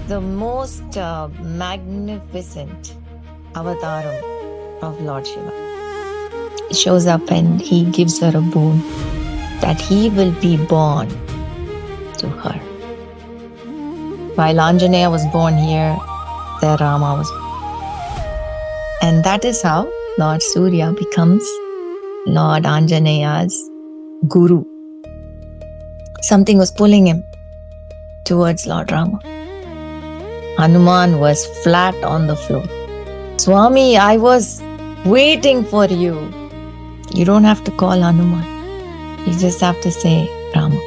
the most magnificent avataram of Lord Shiva. He shows up and he gives her a boon that he will be born to her. While Anjaneya was born here, there Rama was born. And that is how Lord Surya becomes Lord Anjaneya's guru. Something was pulling him towards Lord Rama. Hanuman was flat on the floor. Swami, I was waiting for you. You don't have to call Hanuman. You just have to say Rama.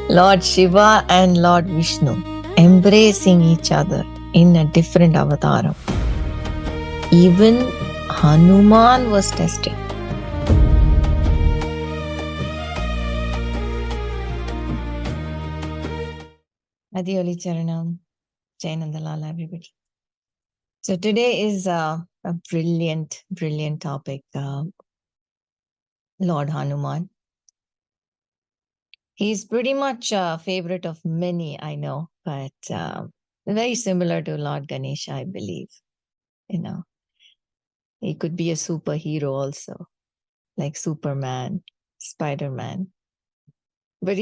Lord Shiva and Lord Vishnu embracing each other in a different avataram. Even Hanuman was tested. Mathioli, Charanam, Nandalala, everybody. So today is a brilliant topic. Lord Hanuman. He's pretty much a favorite of many, I know, but very similar to Lord Ganesha, I believe. You know, he could be a superhero also, like Superman, Spider-Man. But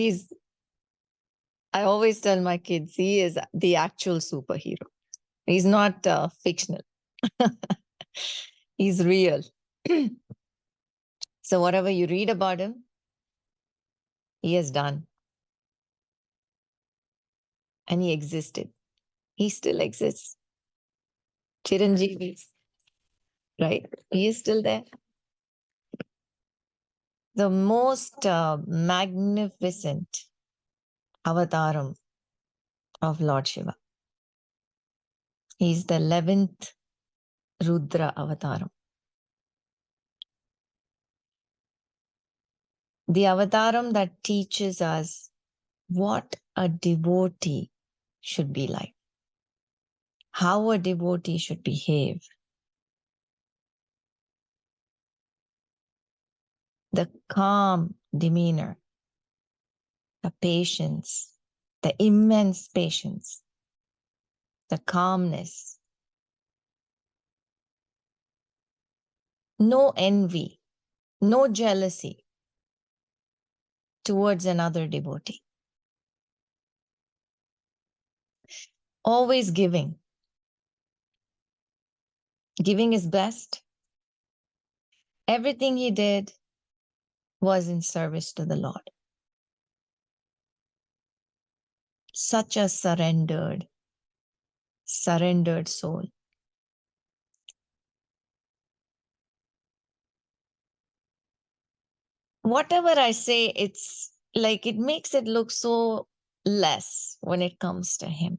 I always tell my kids, he is the actual superhero. He's not fictional. He's real. So whatever you read about him, he has done. And he existed. He still exists. Chiranjeevi, right? He is still there. The most magnificent avataram of Lord Shiva. He's the 11th Rudra avataram. The avataram that teaches us what a devotee should be like, how a devotee should behave. The calm demeanor, the patience, the immense patience, the calmness, no envy, no jealousy towards another devotee. Always giving. Giving his best. Everything he did was in service to the Lord. Such a surrendered soul. Whatever I say, it's like it makes it look so less when it comes to him.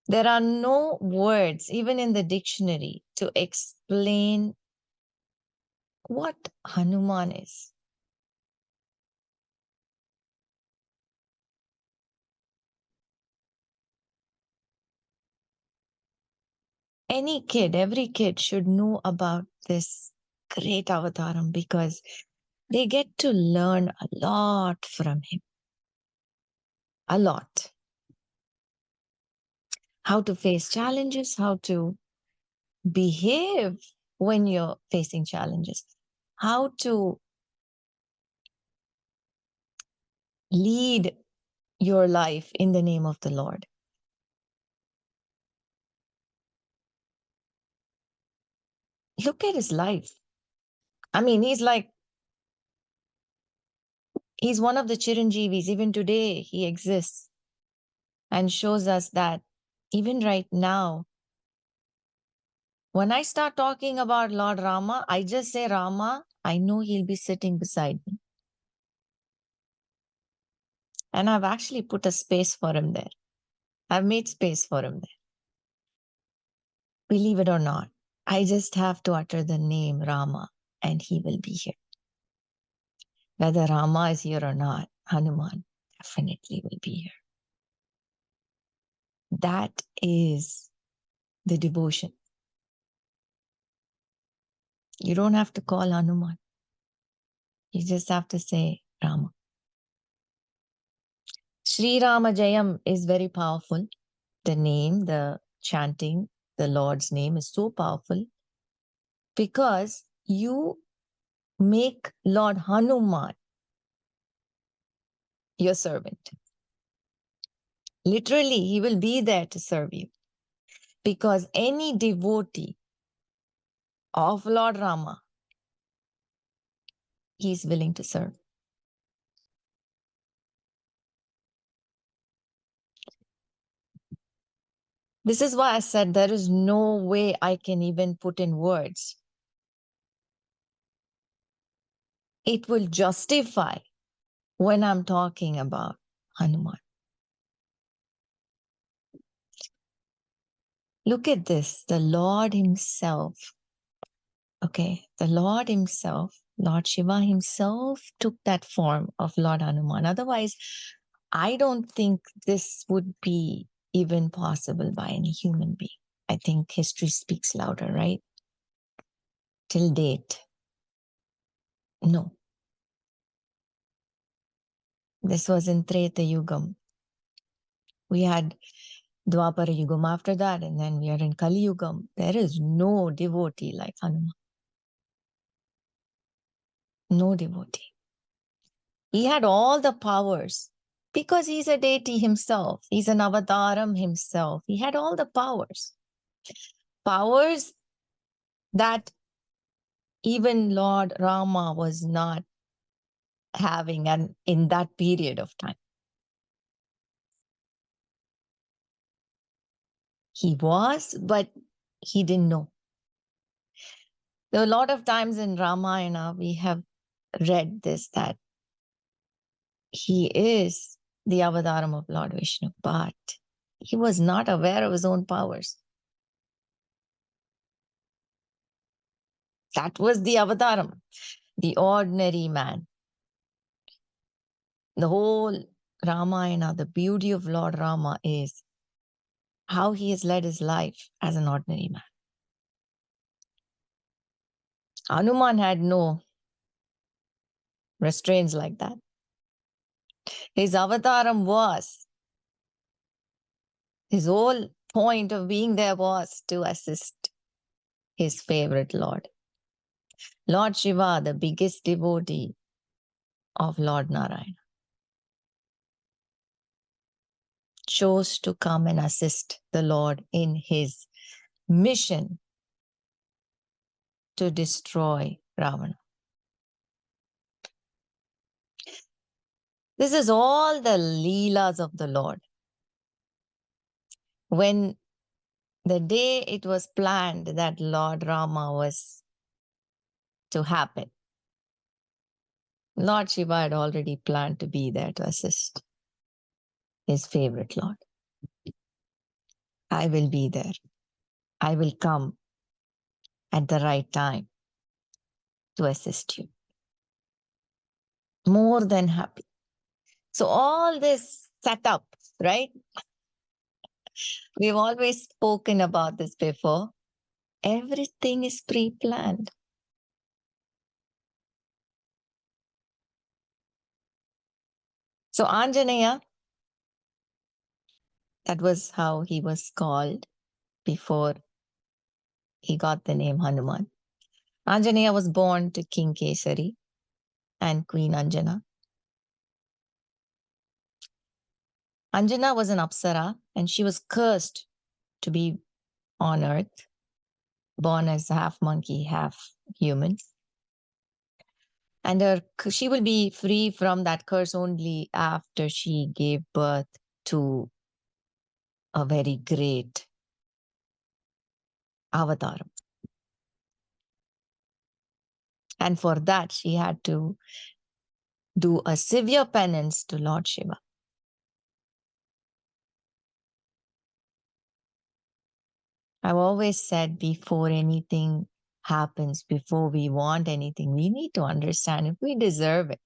There are no words, even in the dictionary, to explain what Hanuman is. Any kid, every kid should know about this great avataram because they get to learn a lot from him. A lot. How to face challenges, how to behave when you're facing challenges, how to lead your life in the name of the Lord. Look at his life. I mean, he's one of the Chiranjeevis. Even today, he exists and shows us that even right now, when I start talking about Lord Rama, I just say Rama, I know he'll be sitting beside me. And I've actually put a space for him there. I've made space for him there. Believe it or not, I just have to utter the name Rama and he will be here. Whether Rama is here or not, Hanuman definitely will be here. That is the devotion. You don't have to call Hanuman. You just have to say Rama. Sri Rama Jayam is very powerful. The name, the chanting, the Lord's name is so powerful because you make Lord Hanuman your servant. Literally, he will be there to serve you because any devotee of Lord Rama, he is willing to serve. This is why I said there is no way I can even put in words. It will justify when I'm talking about Hanuman. Look at this, the Lord himself. Okay, the Lord himself, Lord Shiva himself took that form of Lord Hanuman. Otherwise, I don't think this would be even possible by any human being. I think history speaks louder, right? Till date, no. This was in Treta Yugam. We had Dwapara Yugam after that, and then we are in Kali Yugam. There is no devotee like Hanuman. No devotee. He had all the powers because he's a deity himself. He's an avataram himself. He had all the powers. Powers that even Lord Rama was not having in that period of time. He was, but he didn't know. There are a lot of times in Ramayana we have read this, that he is the avataram of Lord Vishnu, but he was not aware of his own powers. That was the avataram, the ordinary man. The whole Ramayana, the beauty of Lord Rama is how he has led his life as an ordinary man. Hanuman had no restraints like that. His avataram was, his whole point of being there was to assist his favorite Lord. Lord Shiva, the biggest devotee of Lord Narayana, chose to come and assist the Lord in his mission to destroy Ravana. This is all the leelas of the Lord. When the day it was planned that Lord Rama was to happen, Lord Shiva had already planned to be there to assist his favorite Lord. I will be there. I will come at the right time to assist you. More than happy. So all this setup, right? We've always spoken about this before. Everything is pre-planned. So Anjaneya, that was how he was called before he got the name Hanuman. Anjaneya was born to King Kesari and Queen Anjana. Anjana was an Apsara and she was cursed to be on earth, born as half monkey, half human. And she will be free from that curse only after she gave birth to a very great avataram. And for that, she had to do a severe penance to Lord Shiva. I've always said, before anything happens, before we want anything, we need to understand if we deserve it.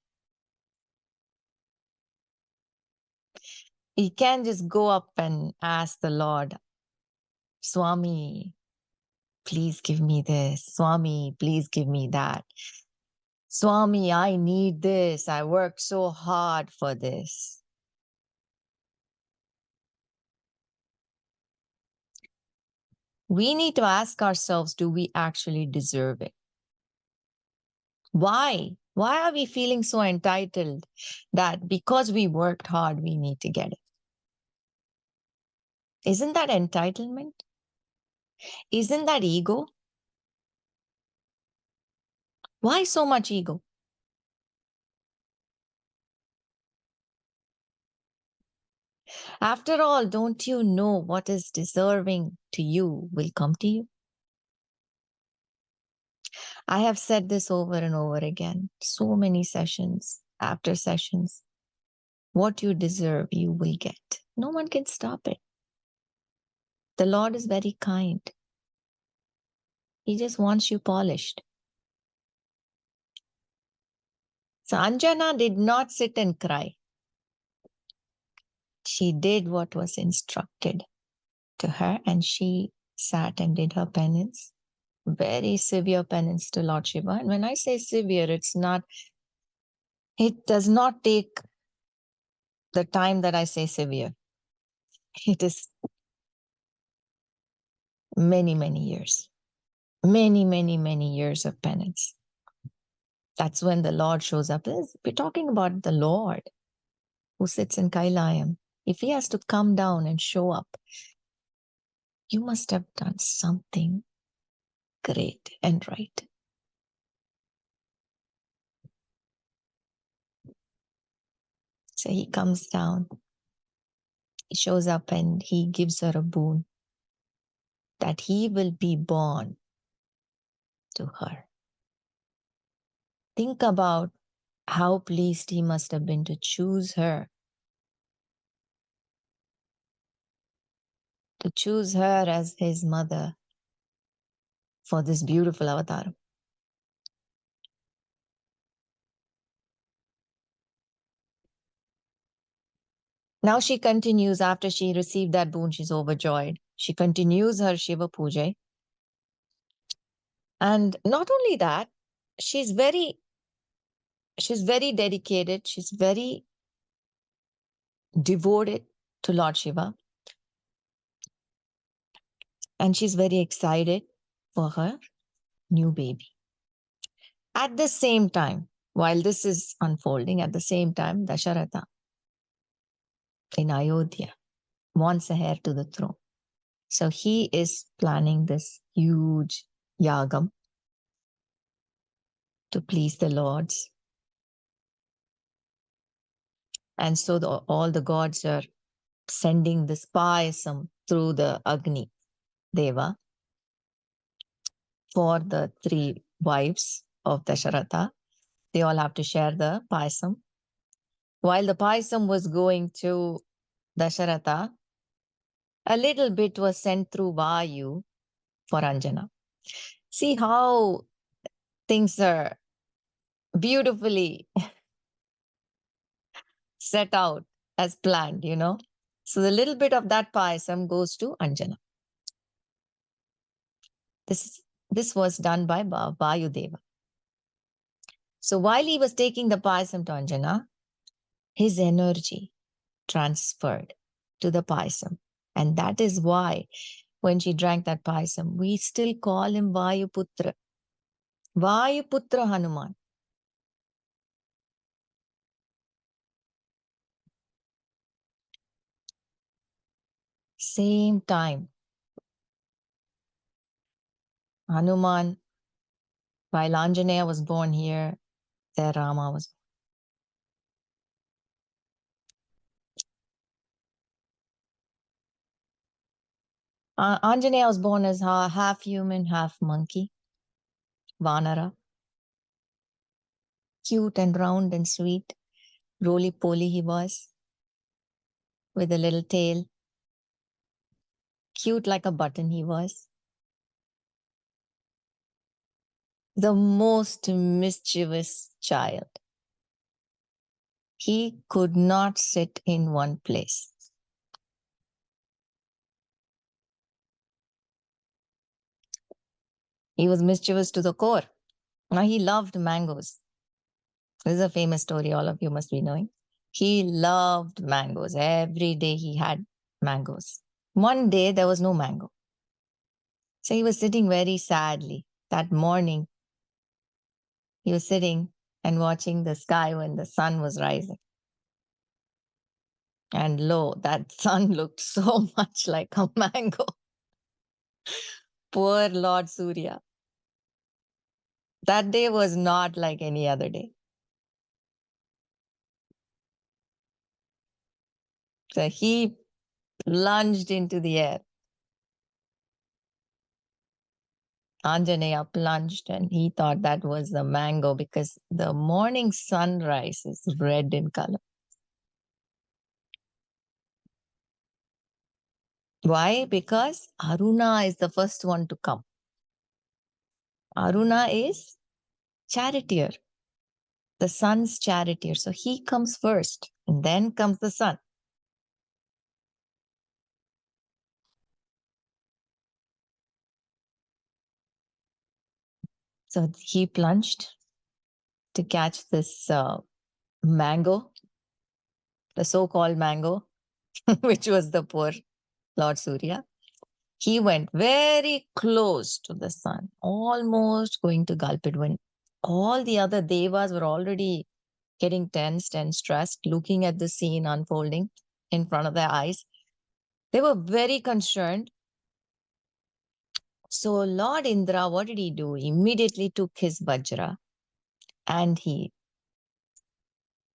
We can't just go up and ask the Lord, Swami, please give me this. Swami, please give me that. Swami, I need this. I worked so hard for this. We need to ask ourselves, do we actually deserve it? Why? Why are we feeling so entitled that because we worked hard, we need to get it? Isn't that entitlement? Isn't that ego? Why so much ego? After all, don't you know what is deserving to you will come to you? I have said this over and over again, so many sessions after sessions. What you deserve, you will get. No one can stop it. The Lord is very kind. He just wants you polished. So Anjana did not sit and cry. She did what was instructed to her, and she sat and did her penance. Very severe penance to Lord Shiva. And when I say severe, it does not take the time that I say severe. It is many, many years. Many years of penance. That's when the Lord shows up. We're talking about the Lord who sits in Kailayam. If he has to come down and show up, you must have done something great and right. So he comes down, he shows up, and he gives her a boon that he will be born to her. Think about how pleased he must have been to choose her. To choose her as his mother for this beautiful avataram. Now she continues, after she received that boon, she's overjoyed. She continues her Shiva Puja. And not only that, she's very dedicated. She's very devoted to Lord Shiva. And she's very excited for her new baby. At the same time, while this is unfolding, at the same time, Dasharatha in Ayodhya wants a heir to the throne. So he is planning this huge yagam to please the lords. And so all the gods are sending this payasam through the Agni Deva for the three wives of Dasharatha. They all have to share the payasam. While the payasam was going to Dasharatha, a little bit was sent through Vayu for Anjana. See how things are beautifully set out as planned, you know. So the little bit of that payasam goes to Anjana. This was done by Vayu Deva. So while he was taking the payasam to Anjana, his energy transferred to the payasam. And that is why when she drank that payasam, we still call him Vayuputra. Vayuputra Hanuman. Same time. Hanuman, while Anjaneya was born here, there Rama was. Anjaneya was born as half human, half monkey. Vanara. Cute and round and sweet. Roly-poly he was, with a little tail. Cute like a button he was. The most mischievous child. He could not sit in one place. He was mischievous to the core. Now, he loved mangoes. This is a famous story all of you must be knowing. He loved mangoes. Every day he had mangoes. One day there was no mango. So he was sitting very sadly. That morning, he was sitting and watching the sky when the sun was rising. And lo, that sun looked so much like a mango. Poor Lord Surya. That day was not like any other day. So he plunged into the air. Anjaneya plunged and he thought that was the mango because the morning sunrise is red in color. Why? Because Aruna is the first one to come. Aruna is charioteer, the sun's charioteer. So he comes first and then comes the sun. So he plunged to catch this mango, the so-called mango, which was the poor Lord Surya. He went very close to the sun, almost going to gulp it when all the other devas were already getting tensed and stressed, looking at the scene unfolding in front of their eyes. They were very concerned. So Lord Indra, what did he do? He immediately took his Vajra and he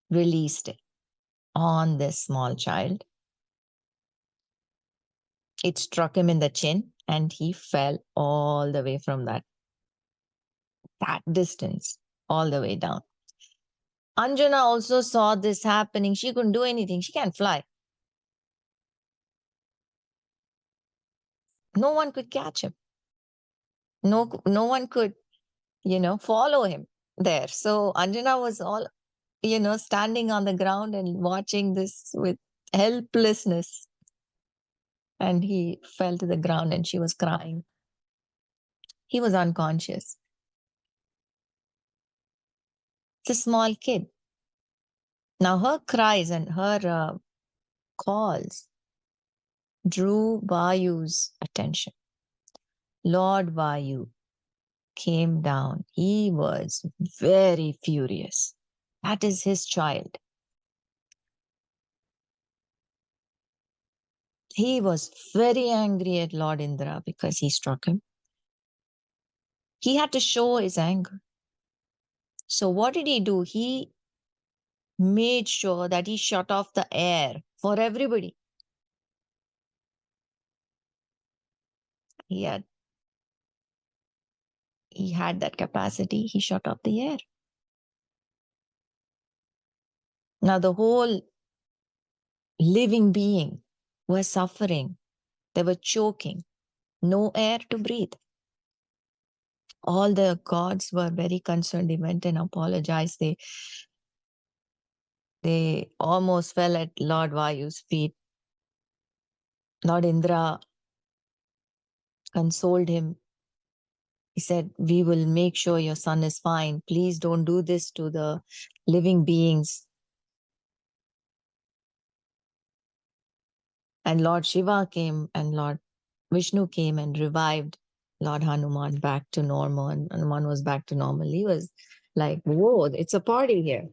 released it on this small child. It struck him in the chin and he fell all the way from that distance, all the way down. Anjana also saw this happening. She couldn't do anything. She can't fly. No one could catch him. No one could, follow him there. So Anjana was all, standing on the ground and watching this with helplessness. And he fell to the ground and she was crying. He was unconscious. It's a small kid. Now her cries and her calls drew Vayu's attention. Lord Vayu came down. He was very furious. That is his child. He was very angry at Lord Indra because he struck him. He had to show his anger. So what did he do? He made sure that he shut off the air for everybody. He had that capacity. He shut off the air. Now the whole living being were suffering. They were choking. No air to breathe. All the gods were very concerned. They went and apologized. They almost fell at Lord Vayu's feet. Lord Indra consoled him. He said, we will make sure your son is fine. Please don't do this to the living beings. And Lord Shiva came and Lord Vishnu came and revived Lord Hanuman back to normal. And Hanuman was back to normal. He was like, whoa, it's a party here.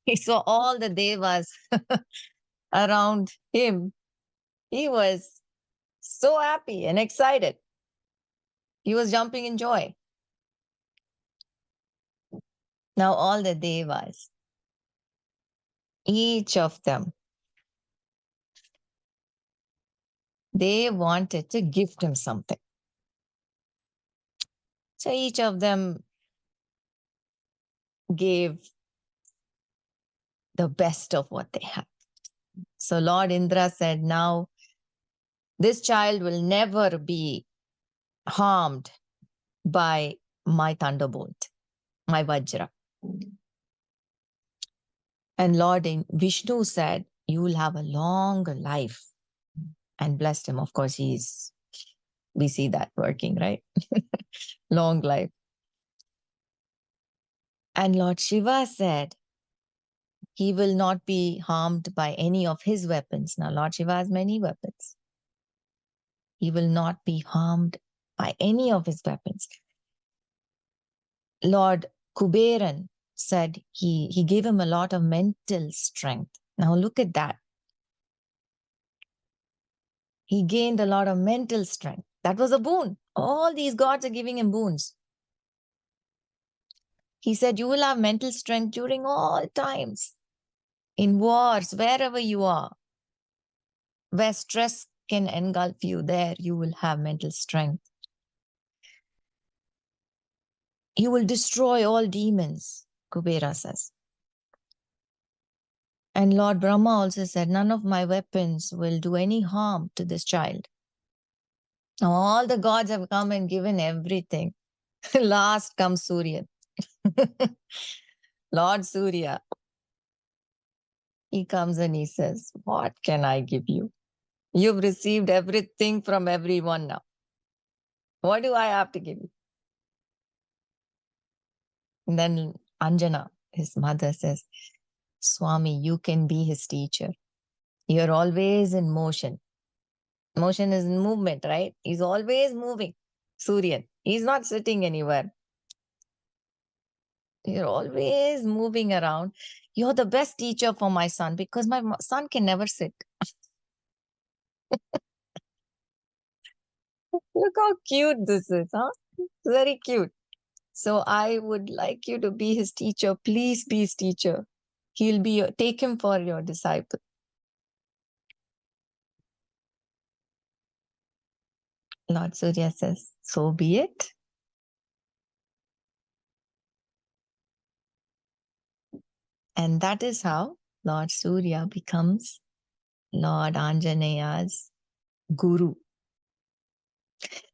He saw all the devas around him. He was so happy and excited. He was jumping in joy. Now all the devas, each of them, they wanted to gift him something. So each of them gave the best of what they had. So Lord Indra said, now this child will never be harmed by my thunderbolt, my Vajra. And Lord Vishnu said, you will have a long life, and blessed him. Of course, we see that working, right? Long life. And Lord Shiva said, he will not be harmed by any of his weapons. Now, Lord Shiva has many weapons. He will not be harmed by any of his weapons. Lord Kuberan said he gave him a lot of mental strength. Now look at that. He gained a lot of mental strength. That was a boon. All these gods are giving him boons. He said, you will have mental strength during all times. In wars, wherever you are, where stress can engulf you, there you will have mental strength. You will destroy all demons, Kubera says. And Lord Brahma also said, none of my weapons will do any harm to this child. Now all the gods have come and given everything. Last comes Surya. Lord Surya. He comes and he says, what can I give you? You've received everything from everyone now. What do I have to give you? And then Anjana, his mother, says, Swami, you can be his teacher. You're always in motion. Motion is movement, right? He's always moving. Surya. He's not sitting anywhere. You're always moving around. You're the best teacher for my son because my son can never sit. Look how cute this is, huh? Very cute. So I would like you to be his teacher. Please be his teacher. He'll be take him for your disciple. Lord Surya says, so be it. And that is how Lord Surya becomes Lord Anjaneya's guru.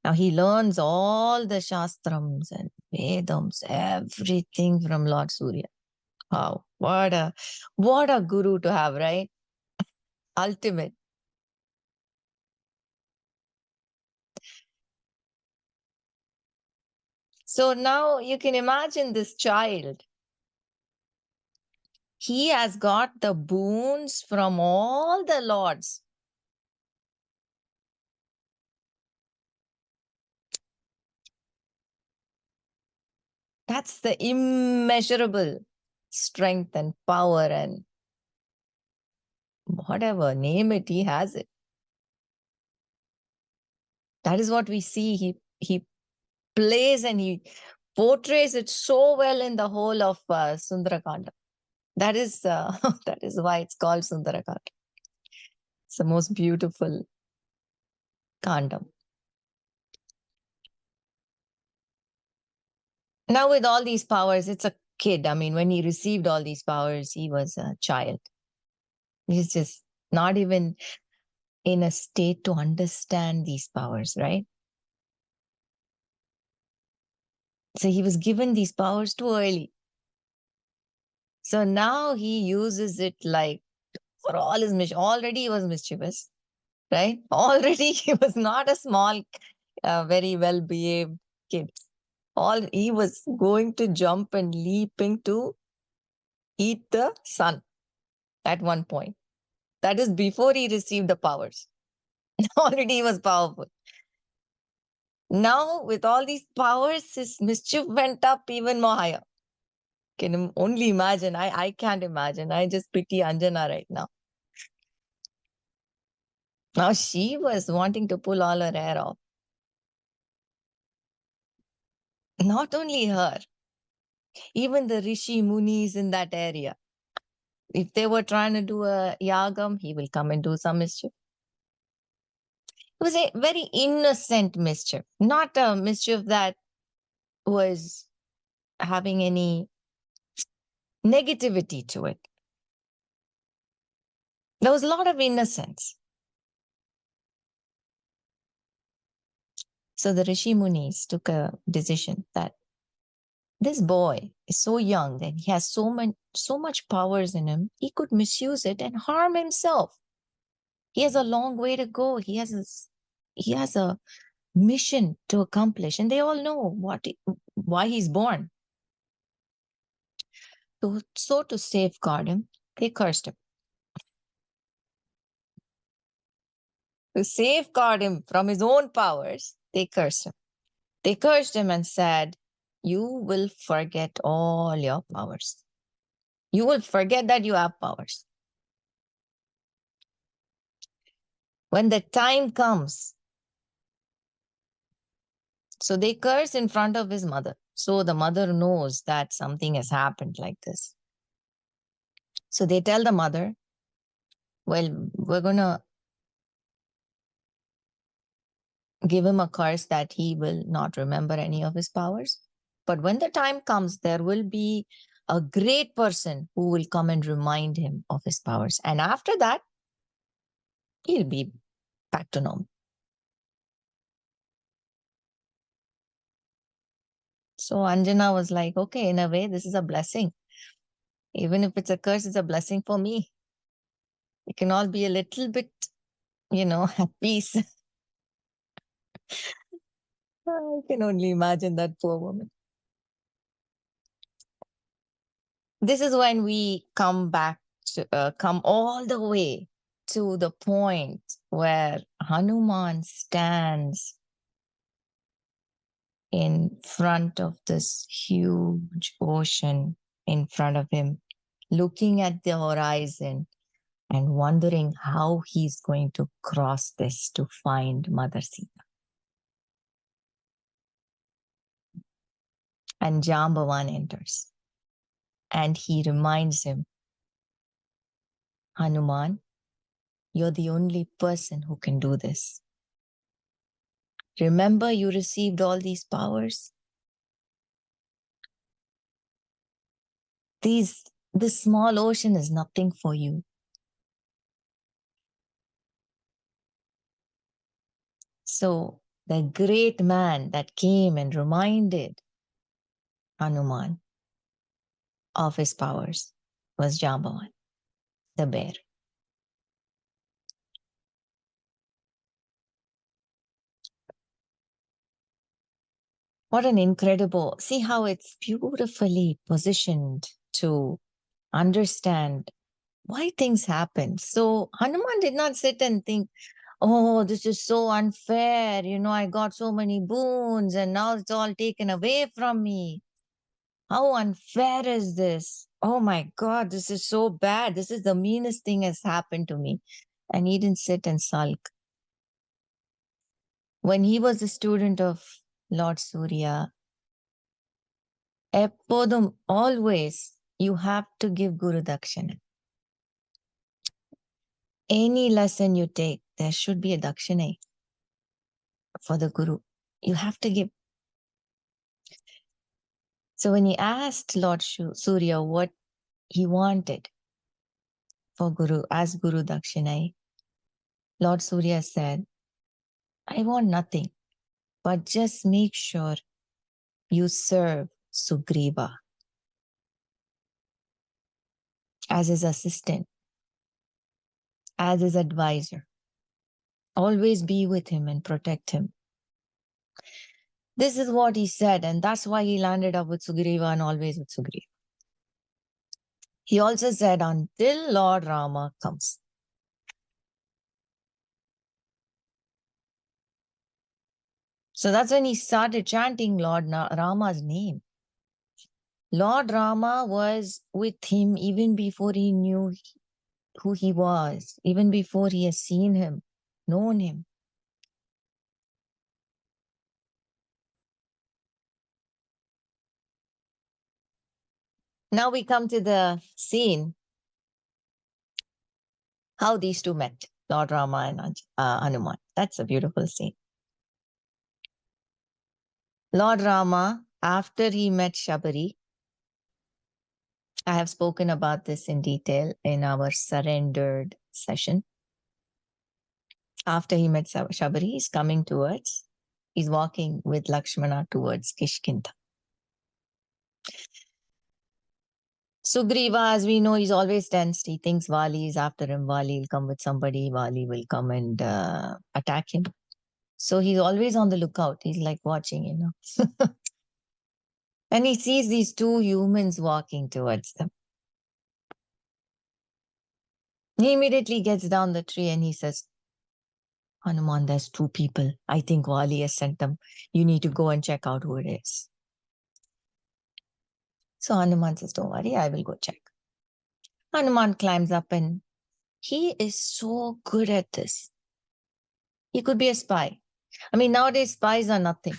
Now he learns all the Shastrams and Vedams, everything from Lord Surya. Wow, what a guru to have, right? Ultimate. So now you can imagine this child. He has got the boons from all the lords. That's the immeasurable strength and power and whatever, name it, he has it. That is what we see. He plays and he portrays it so well in the whole of Sundarakanda. That is that is why it's called Sundarakanda. It's the most beautiful kandam. Now with all these powers, it's a kid. I mean, when he received all these powers, he was a child. He's just not even in a state to understand these powers, right? So he was given these powers too early. So now he uses it like for all his mission. Already he was mischievous, right? Already he was not a small, very well-behaved kid. He was going to jump and leaping to eat the sun at one point. That is before he received the powers. Already he was powerful. Now, with all these powers, his mischief went up even more higher. Can only imagine. I can't imagine. I just pity Anjana right now. Now she was wanting to pull all her hair off. Not only her, even the Rishi Munis in that area. If they were trying to do a yagam, he will come and do some mischief. It was a very innocent mischief, not a mischief that was having any negativity to it. There was a lot of innocence. So the Rishi Munis took a decision that this boy is so young that he has so much powers in him, he could misuse it and harm himself. He has a long way to go. He has a mission to accomplish, and they all know why he's born. So to safeguard him, they cursed him. To safeguard him from his own powers, they cursed him. They cursed him and said, "You will forget all your powers. You will forget that you have powers. When the time comes." So they curse in front of his mother. So the mother knows that something has happened like this. So they tell the mother, "Well, we're going to give him a curse that he will not remember any of his powers. But when the time comes, there will be a great person who will come and remind him of his powers. And after that, he'll be back to normal." So Anjana was like, "Okay, in a way, this is a blessing. Even if it's a curse, it's a blessing for me. We can all be a little bit, at peace." I can only imagine that poor woman. This is when we come back to, come all the way to the point where Hanuman stands in front of this huge ocean in front of him, looking at the horizon and wondering how he's going to cross this to find Mother Sita. And Jambavan enters and he reminds him, "Hanuman, you're the only person who can do this. Remember, you received all these powers. This small ocean is nothing for you. So the great man that came and reminded Hanuman of his powers was Jambavan, the bear. What an incredible, see how it's beautifully positioned to understand why things happen. So Hanuman did not sit and think, "Oh, this is so unfair. I got so many boons and now it's all taken away from me. How unfair is this? Oh my God, this is so bad. This is the meanest thing has happened to me." And he didn't sit and sulk. When he was a student of Lord Surya, எப்போதும், always, you have to give Guru Dakshina. Any lesson you take, there should be a Dakshina for the Guru. You have to give. So when he asked Lord Surya what he wanted for Guru, as Guru Dakshina, Lord Surya said, "I want nothing, but just make sure you serve Sugriva as his assistant, as his advisor. Always be with him and protect him." This is what he said, and that's why he landed up with Sugriva and always with Sugriva. He also said, "Until Lord Rama comes." So that's when he started chanting Lord Rama's name. Lord Rama was with him even before he knew who he was, even before he has seen him, known him. Now we come to the scene, how these two met, Lord Rama and Hanuman. That's a beautiful scene. Lord Rama, after he met Shabari, I have spoken about this in detail in our surrendered session. After he met Shabari, he's walking with Lakshmana towards Kishkinda. Sugriva, as we know, he's always tensed. He thinks Vali is after him. Vali will come with somebody. Vali will come and attack him. So he's always on the lookout. He's like watching, And he sees these two humans walking towards them. He immediately gets down the tree and he says, Hanuman, there's two people. I think Wali has sent them. You need to go and check out who it is. So Hanuman says, don't worry, I will go check. Hanuman climbs up and he is so good at this. He could be a spy. I mean, nowadays spies are nothing.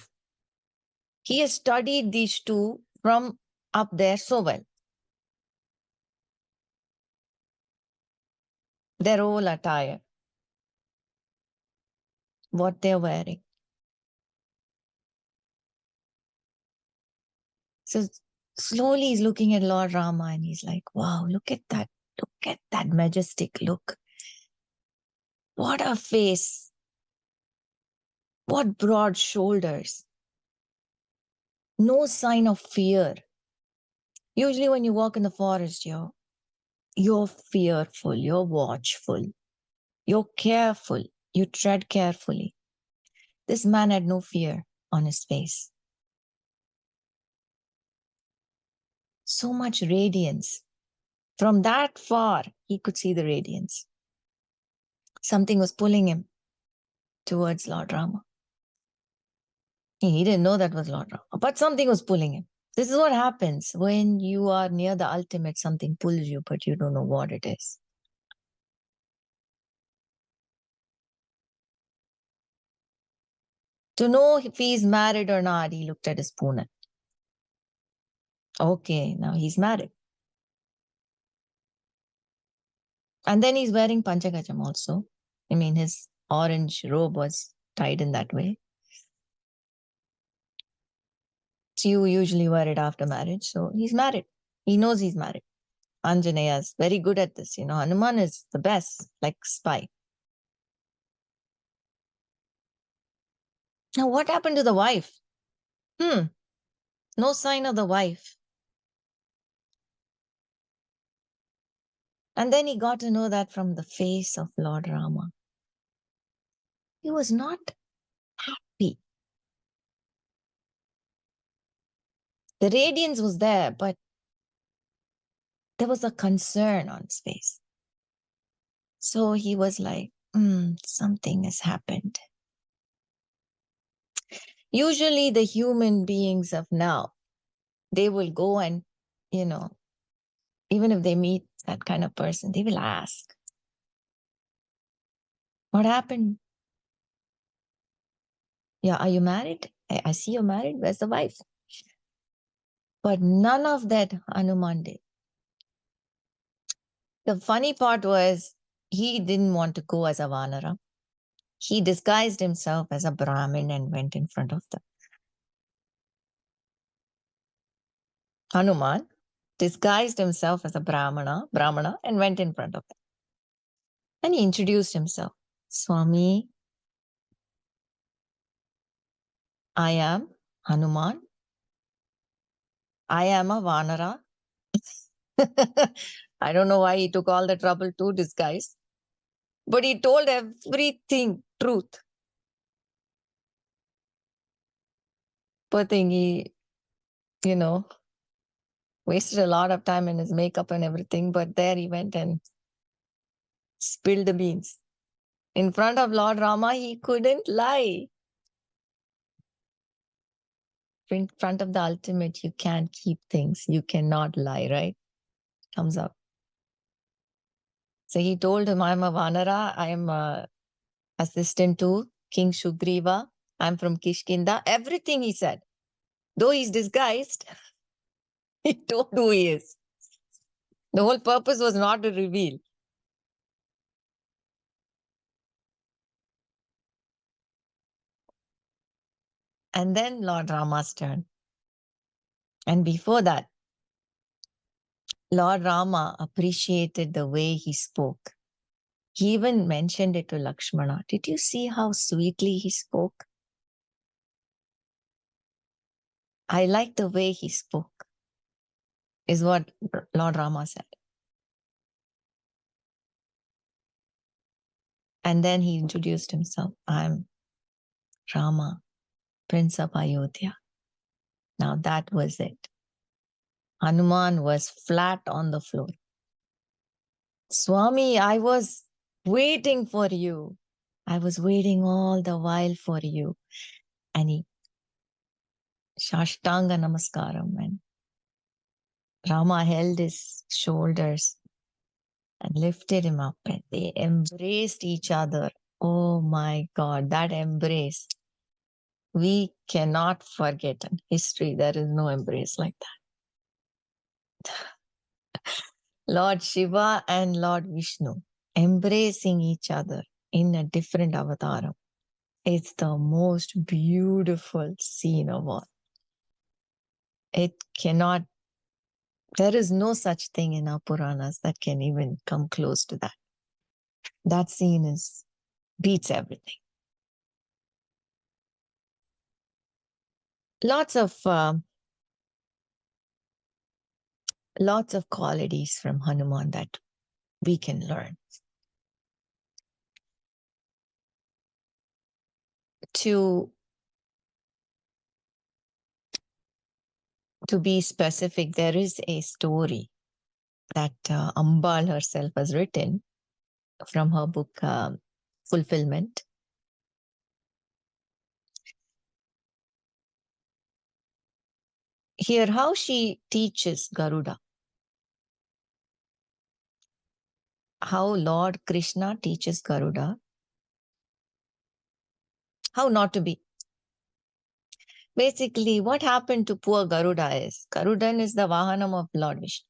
He has studied these two from up there so well. Their whole attire, what they're wearing. So slowly he's looking at Lord Rama and he's like, wow, look at that. Look at that majestic look. What a face. What broad shoulders. No sign of fear. Usually when you walk in the forest, you're fearful, you're watchful, you're careful, you tread carefully. This man had no fear on his face. So much radiance. From that far, he could see the radiance. Something was pulling him towards Lord Rama. He didn't know that was Lord Rama, but something was pulling him. This is what happens when you are near the ultimate, something pulls you, but you don't know what it is. To know if he's married or not, he looked at his punan. Okay, now he's married. And then he's wearing Panchagajam also. I mean, his orange robe was tied in that way. So you usually wear it after marriage. So he's married. He knows he's married. Anjaneya is very good at this. Hanuman is the best, like spy. Now, what happened to the wife? No sign of the wife. And then he got to know that from the face of Lord Rama. He was not happy. The radiance was there, but there was a concern on his face. So he was like, something has happened. Usually the human beings of now, they will go and, even if they meet that kind of person, they will ask, what happened? Yeah, are you married? I see you're married. Where's the wife? But none of that Hanuman did. The funny part was he didn't want to go as a Vanara. He disguised himself as a Brahmin and went in front of them. Hanuman disguised himself as a Brahmana and went in front of them. And he introduced himself. Swami, I am Hanuman. I am a Vanara. I don't know why he took all the trouble to disguise. But he told everything, truth. Poor thing, he, wasted a lot of time in his makeup and everything. But there he went and spilled the beans. In front of Lord Rama, he couldn't lie. In front of the ultimate, you can't keep things. You cannot lie, right? Comes up. So he told him, I'm a Vanara. I'm a assistant to King Shugriva. I'm from Kishkinda. Everything he said. Though he's disguised, he told who he is. The whole purpose was not to reveal. And then Lord Rama's turn. And before that, Lord Rama appreciated the way he spoke. He even mentioned it to Lakshmana. Did you see how sweetly he spoke? I like the way he spoke, is what Lord Rama said. And then he introduced himself. I'm Rama, Prince of Ayodhya. Now that was it. Hanuman was flat on the floor. Swami, I was waiting for you. I was waiting all the while for you. And he Shashtanga Namaskaram, and Rama held his shoulders and lifted him up, and they embraced each other. Oh my God, that embrace. We cannot forget in history. There is no embrace like that. Lord Shiva and Lord Vishnu embracing each other in a different avataram. It's the most beautiful scene of all. It cannot, there is no such thing in our Puranas that can even come close to that. That scene beats everything. Lots of qualities from Hanuman that we can learn. To be specific, there is a story that Ambal herself has written from her book Fulfillment. Here, how she teaches Garuda. How Lord Krishna teaches Garuda how not to be. Basically, what happened to poor Garuda is, Garudan is the Vahanam of Lord Vishnu.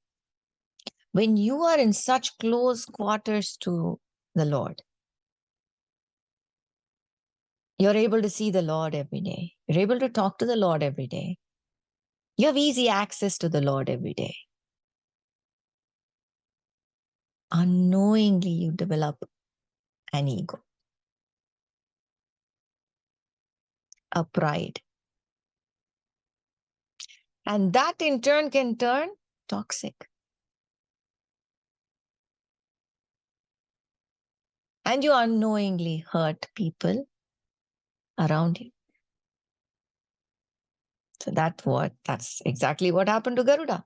When you are in such close quarters to the Lord, you're able to see the Lord every day. You're able to talk to the Lord every day. You have easy access to the Lord every day. Unknowingly, you develop an ego, a pride. And that in turn can turn toxic. And you unknowingly hurt people around you. So that's exactly what happened to Garuda.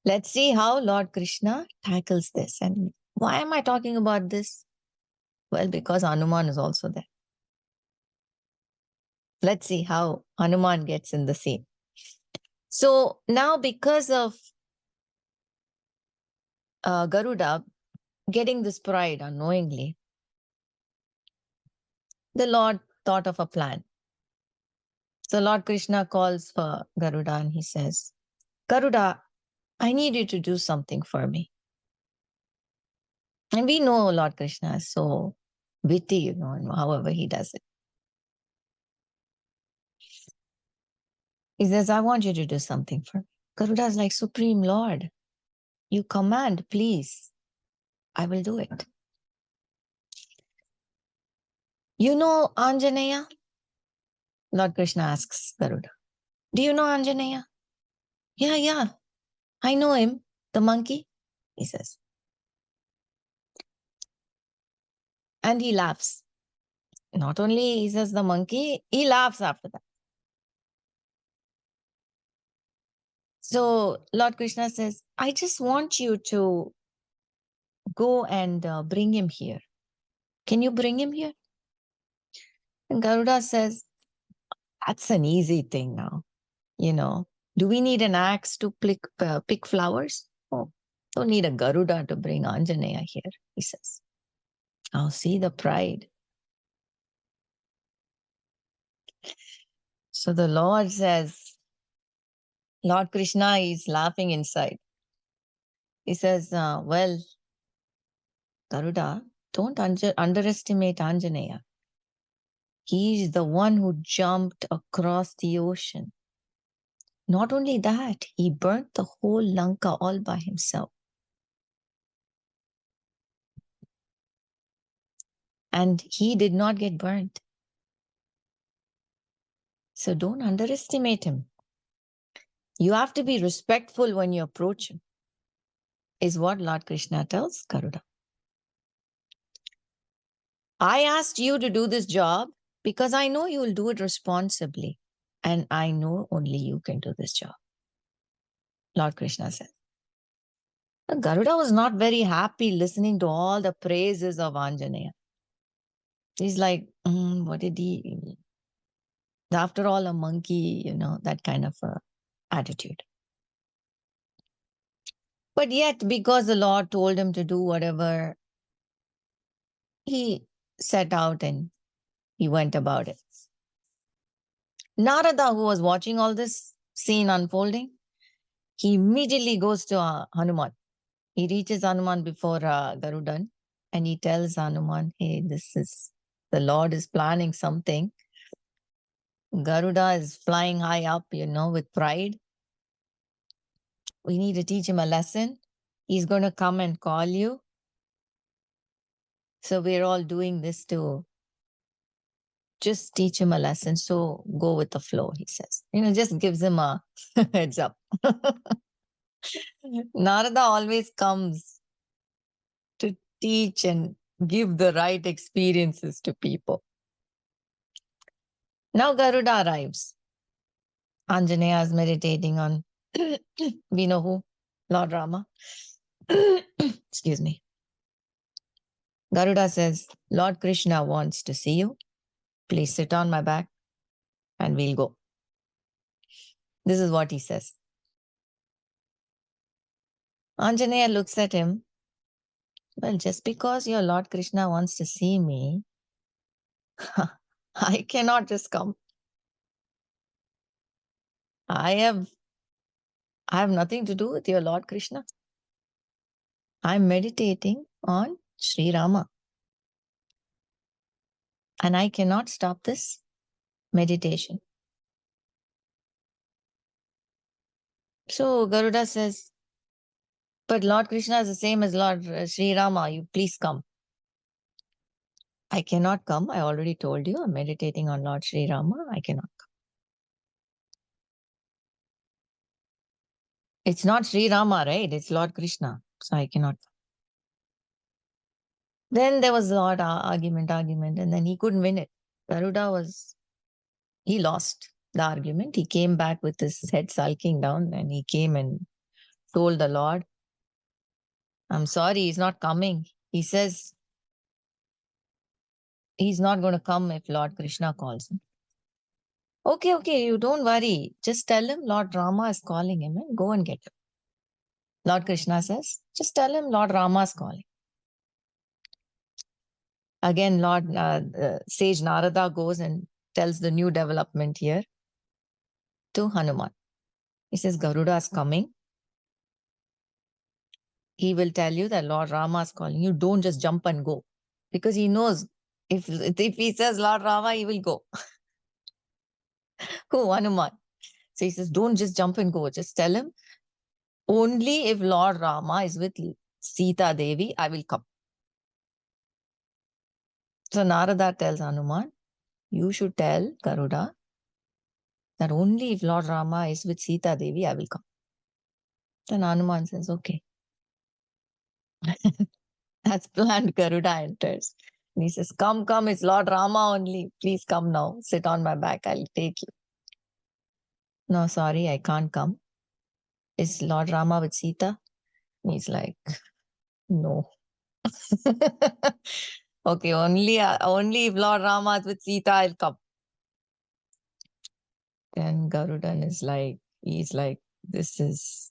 Let's see how Lord Krishna tackles this. And why am I talking about this? Well, because Hanuman is also there. Let's see how Hanuman gets in the scene. So now, because of Garuda getting this pride unknowingly, the Lord thought of a plan. So Lord Krishna calls for Garuda and he says, Garuda, I need you to do something for me. And we know Lord Krishna is so witty, however he does it. He says, I want you to do something for me. Garuda is like, Supreme Lord, you command, please. I will do it. You know Anjaneya? Lord Krishna asks Garuda, do you know Anjaneya? Yeah, I know him. The monkey, he says. And he laughs. Not only he says the monkey, he laughs after that. So Lord Krishna says, I just want you to go and bring him here. Can you bring him here? And Garuda says, that's an easy thing now. Do we need an axe to pick flowers? Oh, don't need a Garuda to bring Anjaneya here, he says. Oh, see the pride. So the Lord says, Lord Krishna is laughing inside. He says, well, Garuda, don't underestimate Anjaneya. He is the one who jumped across the ocean. Not only that, he burnt the whole Lanka all by himself. And he did not get burnt. So don't underestimate him. You have to be respectful when you approach him, is what Lord Krishna tells Garuda. I asked you to do this job because I know you will do it responsibly. And I know only you can do this job, Lord Krishna said. Garuda was not very happy listening to all the praises of Anjaneya. He's like, what did he? After all, a monkey, that kind of attitude. But yet, because the Lord told him to do whatever, he set out and he went about it. Narada, who was watching all this scene unfolding, he immediately goes to Hanuman. He reaches Hanuman before Garudan and he tells Hanuman, hey, the Lord is planning something. Garuda is flying high up, with pride. We need to teach him a lesson. He's going to come and call you. So we're all doing this to just teach him a lesson. So go with the flow, he says. Just gives him a heads up. Narada always comes to teach and give the right experiences to people. Now Garuda arrives. Anjaneya is meditating on, we know who? Lord Rama. Excuse me. Garuda says, Lord Krishna wants to see you. Please sit on my back and we'll go. This is what he says. Anjaneya looks at him. Well, just because your Lord Krishna wants to see me, I cannot just come. I have nothing to do with your Lord Krishna. I'm meditating on Sri Rama. And I cannot stop this meditation. So Garuda says, but Lord Krishna is the same as Lord Sri Rama. You please come. I cannot come. I already told you I'm meditating on Lord Sri Rama. I cannot come. It's not Sri Rama, right? It's Lord Krishna. So I cannot come. Then there was a lot of argument, and then he couldn't win it. Garuda he lost the argument. He came back with his head sulking down and he came and told the Lord, I'm sorry, he's not coming. He says he's not going to come if Lord Krishna calls him. Okay, you don't worry. Just tell him Lord Rama is calling him and go and get him. Lord Krishna says, just tell him Lord Rama is calling. Again, Lord Sage Narada goes and tells the new development here to Hanuman. He says, Garuda is coming. He will tell you that Lord Rama is calling you. Don't just jump and go. Because he knows if he says Lord Rama, he will go. Who? Hanuman. So he says, don't just jump and go. Just tell him, only if Lord Rama is with Sita Devi, I will come. So Narada tells Hanuman, you should tell Garuda that only if Lord Rama is with Sita Devi, I will come. Then Hanuman says, okay. As planned, Garuda enters. And he says, come, it's Lord Rama only. Please come now. Sit on my back. I'll take you. No, sorry, I can't come. Is Lord Rama with Sita? And he's like, no. Okay, only if Lord Rama is with Sita, I'll come. Then Garudan he's like, this is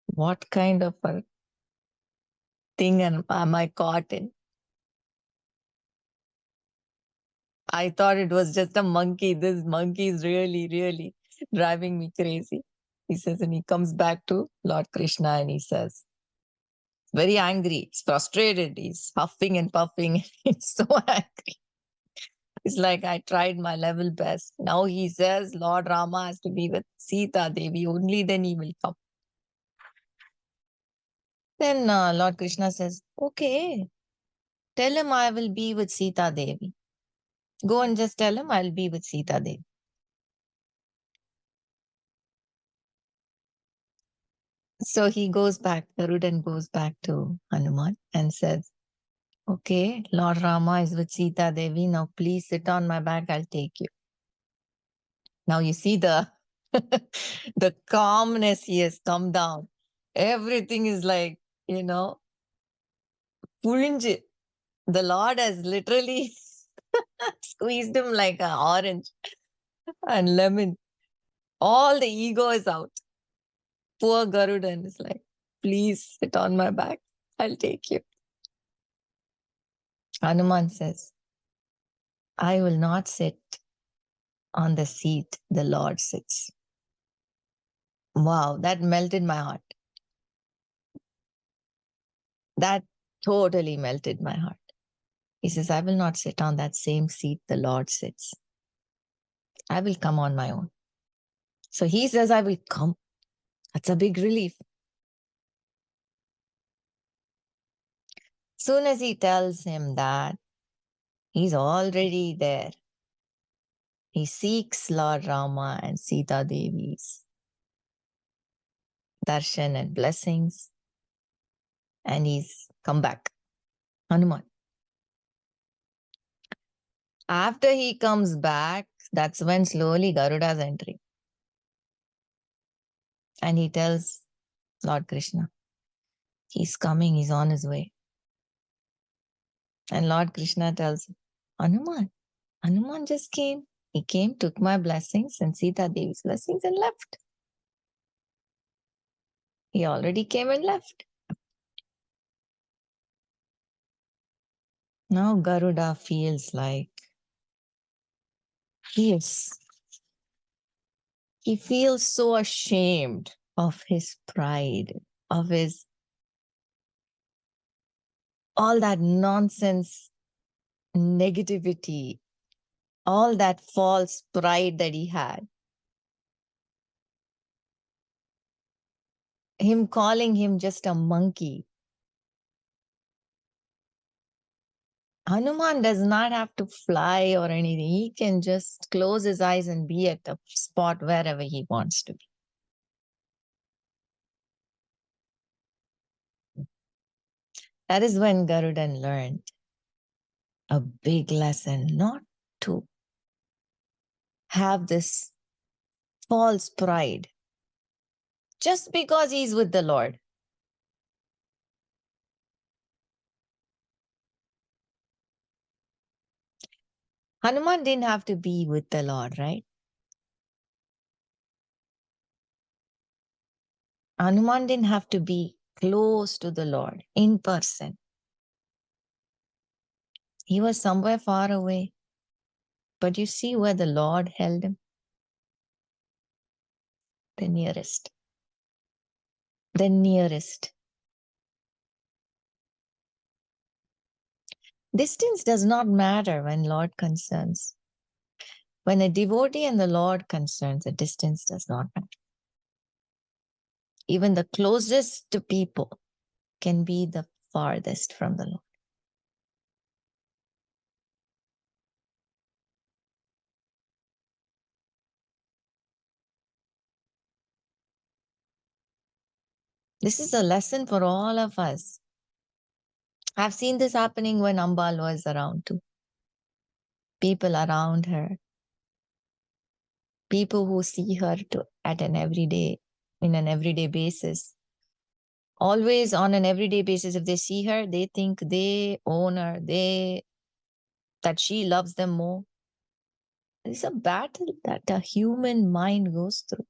what kind of a thing am I caught in? I thought it was just a monkey. This monkey is really, really driving me crazy. He says, and he comes back to Lord Krishna and he says, very angry, he's frustrated, he's huffing and puffing. He's so angry. It's like, I tried my level best. Now he says Lord Rama has to be with Sita Devi. Only then he will come. Then Lord Krishna says, okay, tell him I will be with Sita Devi. Go and just tell him I'll be with Sita Devi. So he goes back, Garudan goes back to Hanuman and says, okay, Lord Rama is with Sita Devi. Now please sit on my back. I'll take you. Now you see the calmness he has come down. Everything is like புழிஞ்சு. The Lord has literally squeezed him like an orange and lemon. All the ego is out. Poor Garudan is like, please sit on my back. I'll take you. Hanuman says, I will not sit on the seat the Lord sits. Wow, that melted my heart. That totally melted my heart. He says, I will not sit on that same seat the Lord sits. I will come on my own. So he says, I will come. That's a big relief. Soon as he tells him that, he's already there. He seeks Lord Rama and Sita Devi's darshan and blessings, and he's come back. Hanuman. After he comes back, that's when slowly Garuda's entering. And he tells Lord Krishna, he's coming, he's on his way. And Lord Krishna tells him, Hanuman just came. He came, took my blessings and Sita Devi's blessings and left. He already came and left. Now Garuda feels like he feels so ashamed of his pride, of his all that nonsense, negativity, all that false pride that he had. Him calling him just a monkey. Hanuman does not have to fly or anything. He can just close his eyes and be at the spot wherever he wants to be. That is when Garudan learned a big lesson, not to have this false pride just because he's with the Lord. Hanuman didn't have to be with the Lord, right? Hanuman didn't have to be close to the Lord in person. He was somewhere far away. But you see where the Lord held him? The nearest. The nearest. Distance does not matter when Lord concerns. When a devotee and the Lord concerns, the distance does not matter. Even the closest to people can be the farthest from the Lord. This is a lesson for all of us. I've seen this happening when Ambal was around too. People around her, people who see her in an everyday basis. Always on an everyday basis, if they see her, they think they own her, that she loves them more. It's a battle that a human mind goes through.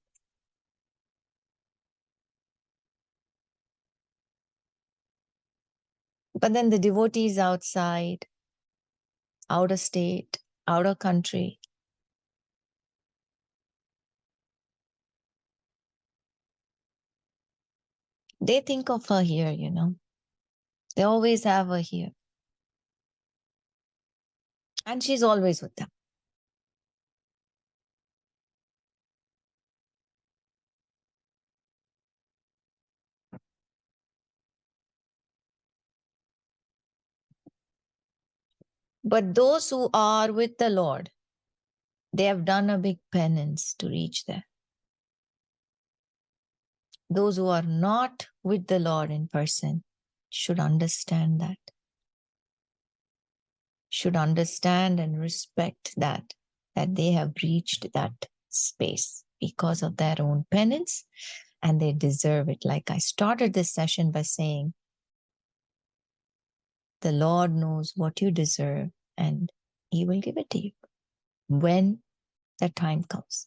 But then the devotees outside, out of state, out of country, they think of her here, They always have her here. And she's always with them. But those who are with the Lord, they have done a big penance to reach there. Those who are not with the Lord in person should understand that. Should understand and respect that they have reached that space because of their own penance and they deserve it. Like I started this session by saying, the Lord knows what you deserve and He will give it to you when the time comes.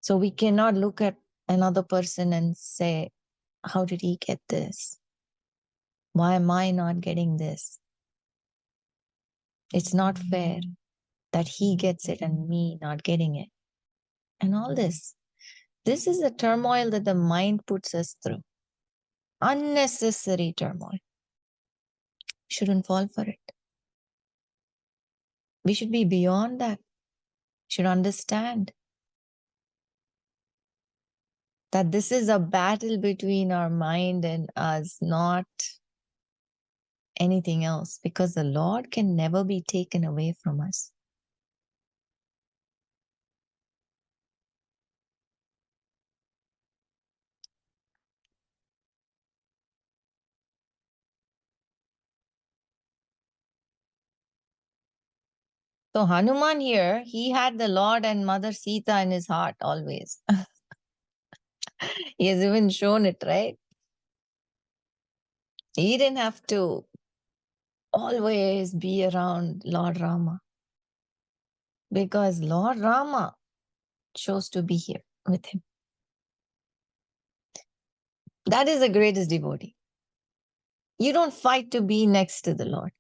So we cannot look at another person and say, how did he get this? Why am I not getting this? It's not fair that he gets it and me not getting it. And all this. This is the turmoil that the mind puts us through. Unnecessary turmoil. Shouldn't fall for it. We should be beyond that. Should understand that this is a battle between our mind and us, not anything else, because the Lord can never be taken away from us. So Hanuman here, he had the Lord and Mother Sita in his heart always. He has even shown it, right? He didn't have to always be around Lord Rama because Lord Rama chose to be here with him. That is the greatest devotee. You don't fight to be next to the Lord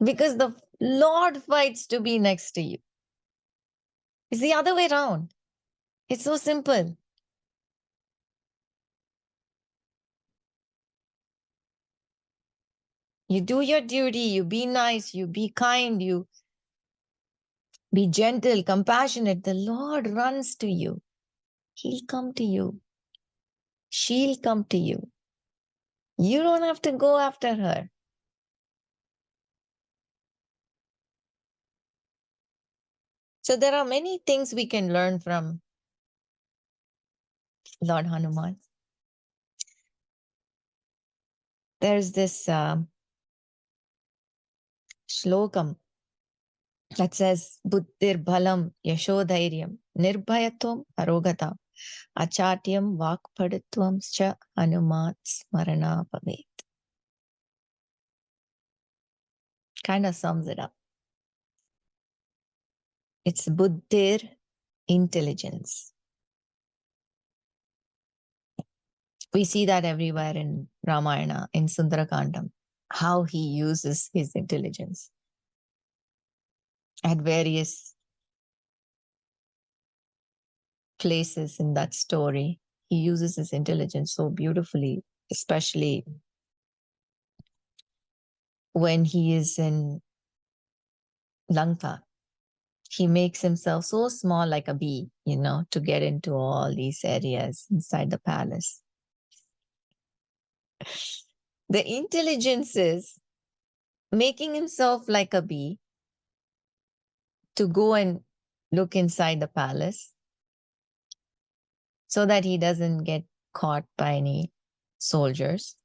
because the Lord fights to be next to you. It's the other way around. It's so simple. You do your duty, you be nice, you be kind, you be gentle, compassionate. The Lord runs to you. He'll come to you. She'll come to you. You don't have to go after her. So there are many things we can learn from Lord Hanuman. There's this shlokam that says, Buddhir bhalam yashodhairyam nirbhayatvam arogata achatyam vakpaditvam cha hanumat smarana bhavet. Kind of sums it up. It's Buddhir, intelligence. We see that everywhere in Ramayana, in Sundarakandam, how he uses his intelligence. At various places in that story, he uses his intelligence so beautifully, especially when he is in Lanka. He makes himself so small like a bee, to get into all these areas inside the palace. The intelligence is making himself like a bee to go and look inside the palace so that he doesn't get caught by any soldiers,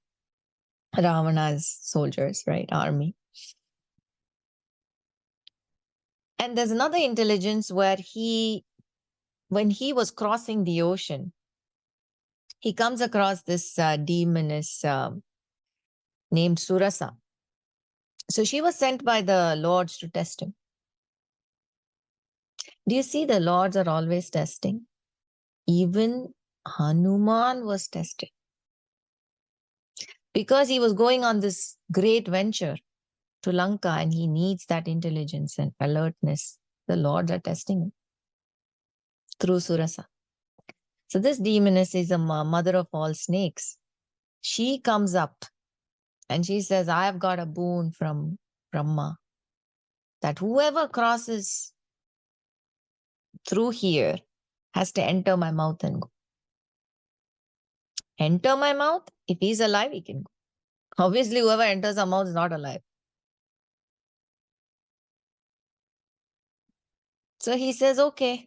Ravana's soldiers, right? Army. And there's another intelligence where when he was crossing the ocean, he comes across this demoness named Surasa. So she was sent by the lords to test him. Do you see the lords are always testing? Even Hanuman was tested because he was going on this great venture to Lanka and he needs that intelligence and alertness. The lords are testing him through Surasa. So this demoness is a mother of all snakes. She comes up and she says, I have got a boon from Brahma that whoever crosses through here has to enter my mouth and go. Enter my mouth? If he's alive, he can go. Obviously, whoever enters our mouth is not alive. So he says, okay,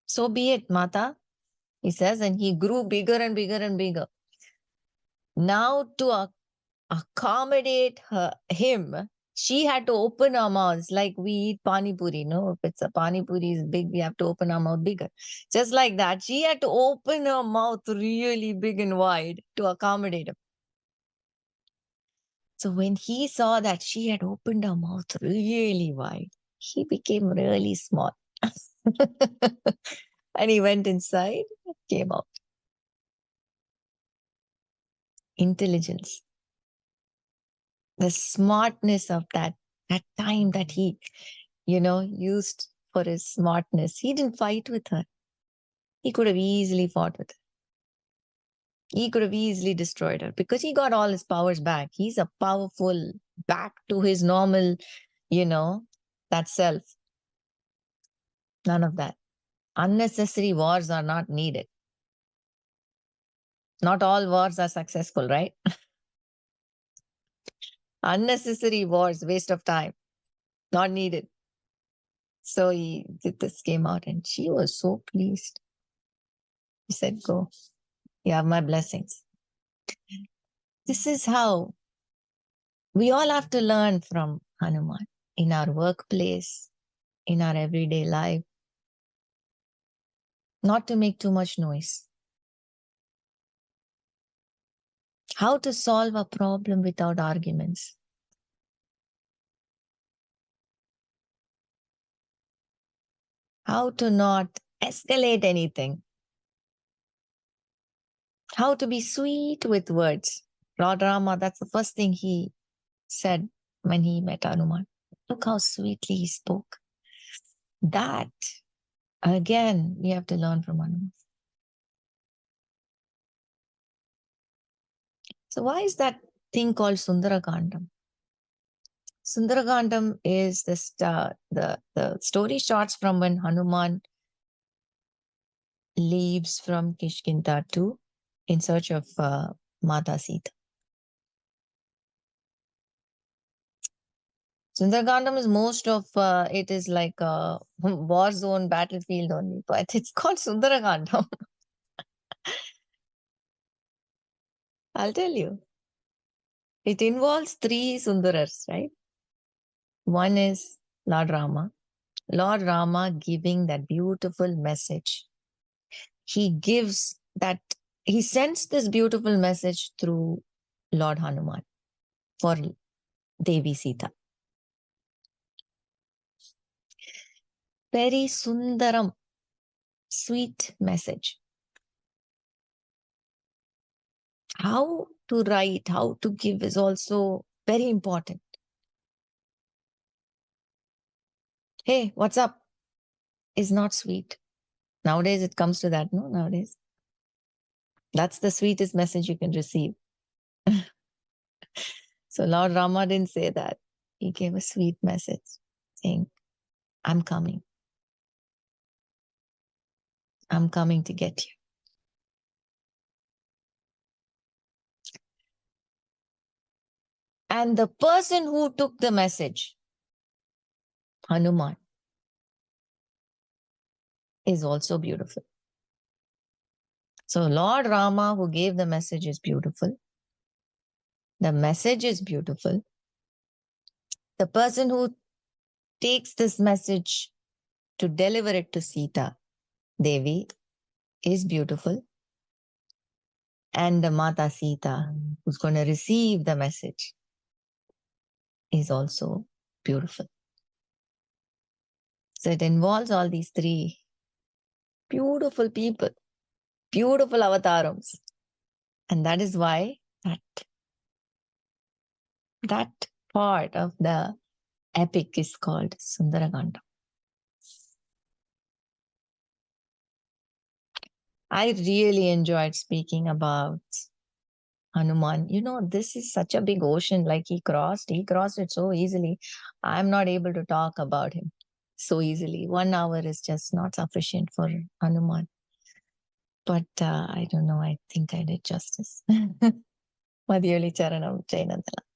so be it, Mata. He says, and he grew bigger and bigger and bigger. Now to accommodate him, she had to open her mouth. It's like we eat pani puri, no? If it's a pani puri is big, we have to open our mouth bigger. Just like that, she had to open her mouth really big and wide to accommodate him. So when he saw that she had opened her mouth really wide, he became really small. And he went inside, came out. Intelligence, the smartness of that time that he, used for his smartness. He didn't fight with her. He could have easily fought with her. He could have easily destroyed her because he got all his powers back. He's a powerful, back to his normal, that self. None of that. Unnecessary wars are not needed. Not all wars are successful, right? Unnecessary wars, waste of time, not needed. So this came out and she was so pleased. He said, go, you have my blessings. This is how we all have to learn from Hanuman in our workplace, in our everyday life, not to make too much noise. How to solve a problem without arguments. How to not escalate anything. How to be sweet with words. Lord Rama, that's the first thing he said when he met Hanuman. Look how sweetly he spoke. That, again, we have to learn from Hanuman. So why is that thing called Sundarakandam? Sundarakandam is the story starts from when Hanuman leaves from Kishkinda in search of Mata Sita. Sundarakandam is most of it is like a war zone battlefield only, but it's called Sundarakandam. I'll tell you. It involves 3 Sundaras, right? One is Lord Rama. Lord Rama giving that beautiful message. He sends this beautiful message through Lord Hanuman for Devi Sita. Very sundaram, sweet message. How to write, how to give is also very important. Hey, what's up? Is not sweet. Nowadays it comes to that, no? Nowadays. That's the sweetest message you can receive. So Lord Rama didn't say that. He gave a sweet message saying, I'm coming. I'm coming to get you. And the person who took the message, Hanuman, is also beautiful. So Lord Rama who gave the message is beautiful. The message is beautiful. The person who takes this message to deliver it to Sita, Devi, is beautiful. And the Mata Sita, who's going to receive the message, is also beautiful. So it involves all these 3 beautiful people, beautiful avatarams. And that is why that part of the epic is called Sundarakandam. I really enjoyed speaking about Hanuman. This is such a big ocean, like he crossed it so easily. I'm not able to talk about him so easily. 1 hour is just not sufficient for Hanuman. But I don't know, I think I did justice. Mathioli, Charanam, Nandalala.